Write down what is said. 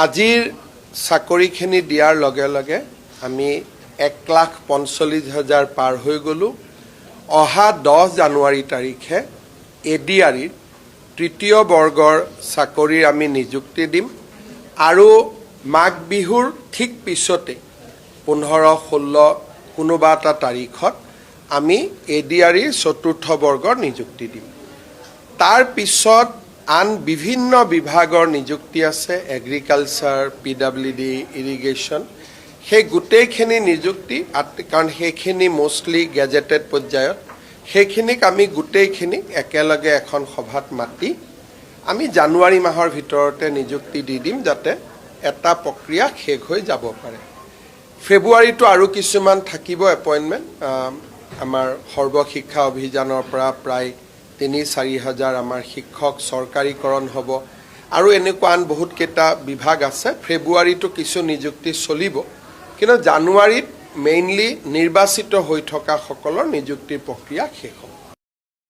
আজিৰ চাকৰিখিনি দিয়াৰ লগে লগে আমি 1,45,000 পাৰ হৈ গ'লোঁ। অহা 10 জানুৱাৰী তাৰিখে ADREৰ তৃতীয় বৰ্গৰ চাকৰিৰ আমি নিযুক্তি দিম আৰু মাঘ বিহুৰ ঠিক পিছতে 15-16 কোনোবা এটা তাৰিখত আমি ADREৰ চতুৰ্থ বৰ্গৰ নিযুক্তি দিম। তাৰ পিছত আন বিভিন্ন বিভাগৰ নিযুক্তি আছে, এগ্ৰিকালচাৰ, PWD, ইৰিগেশ্যন, সেই গোটেইখিনি নিযুক্তি, কাৰণ সেইখিনি মোষ্টলি গেজেটেড পৰ্যায়ত, সেইখিনিক আমি গোটেইখিনি একেলগে এখন সভাত মাতি আমি জানুৱাৰী মাহৰ ভিতৰতে নিযুক্তি দি দিম, যাতে এটা প্ৰক্ৰিয়া শেষ হৈ যাব পাৰে। ফেব্ৰুৱাৰীটো আৰু কিছুমান থাকিব এপইণ্টমেণ্ট। আমাৰ সৰ্বশিক্ষা অভিযানৰ পৰা প্ৰায় 3-4 হাজাৰ আমাৰ শিক্ষক চৰকাৰীকৰণ হ'ব আৰু এনেকুৱা আন বহুতকেইটা বিভাগ আছে। ফেব্ৰুৱাৰীটো কিছু নিযুক্তি চলিব, কিন্তু জানুৱাৰীত মেইনলি নিৰ্বাচিত হৈ থকা সকলৰ নিযুক্তিৰ প্ৰক্ৰিয়া শেষ হ'ব।